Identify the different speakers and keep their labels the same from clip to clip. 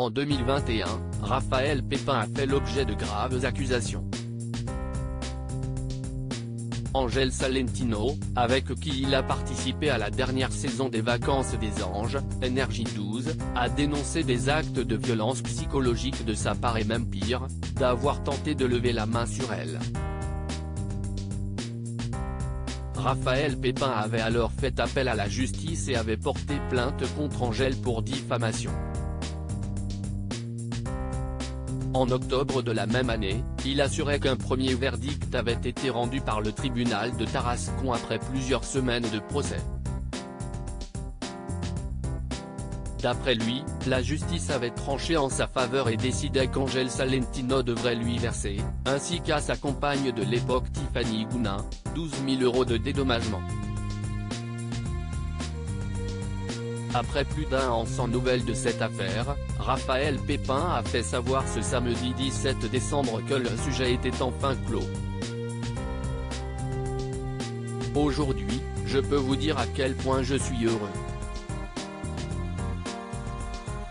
Speaker 1: En 2021, Raphaël Pépin a fait l'objet de graves accusations. Angèle Salentino, avec qui il a participé à la dernière saison des Vacances des Anges, Énergie 12, a dénoncé des actes de violence psychologique de sa part et même pire, d'avoir tenté de lever la main sur elle. Raphaël Pépin avait alors fait appel à la justice et avait porté plainte contre Angèle pour diffamation. En octobre de la même année, il assurait qu'un premier verdict avait été rendu par le tribunal de Tarascon après plusieurs semaines de procès. D'après lui, la justice avait tranché en sa faveur et décidait qu'Angèle Salentino devrait lui verser, ainsi qu'à sa compagne de l'époque Tiffany Gounin, 12 000 € de dédommagement. Après plus d'un an sans nouvelles de cette affaire, Raphaël Pépin a fait savoir ce samedi 17 décembre que le sujet était enfin clos. Aujourd'hui, je peux vous dire à quel point je suis heureux.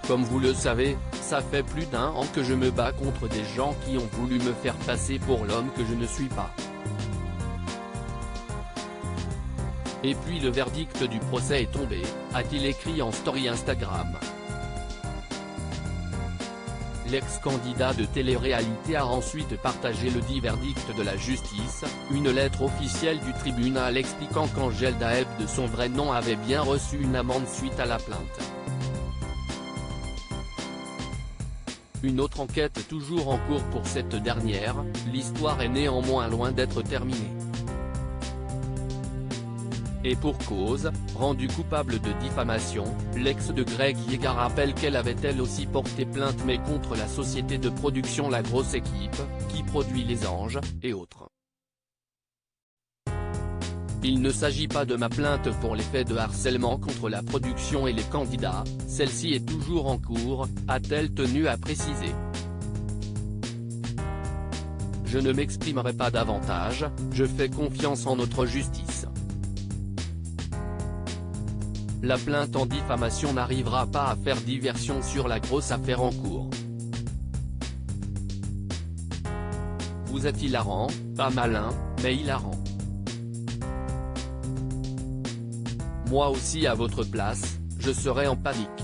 Speaker 1: Comme vous le savez, ça fait plus d'un an que je me bats contre des gens qui ont voulu me faire passer pour l'homme que je ne suis pas. Et puis le verdict du procès est tombé, a-t-il écrit en story Instagram. L'ex-candidat de télé-réalité a ensuite partagé le dit verdict de la justice, une lettre officielle du tribunal expliquant qu'Angèle Daeb de son vrai nom avait bien reçu une amende suite à la plainte. Une autre enquête est toujours en cours pour cette dernière, l'histoire est néanmoins loin d'être terminée. Et pour cause, rendue coupable de diffamation, l'ex de Greg Yeager rappelle qu'elle avait elle aussi porté plainte mais contre la société de production La Grosse Équipe, qui produit Les Anges, et autres. Il ne s'agit pas de ma plainte pour les faits de harcèlement contre la production et les candidats, celle-ci est toujours en cours, a-t-elle tenu à préciser. Je ne m'exprimerai pas davantage, je fais confiance en notre justice. La plainte en diffamation n'arrivera pas à faire diversion sur la grosse affaire en cours. Vous êtes hilarant, pas malin, mais hilarant. Moi aussi à votre place, je serais en panique.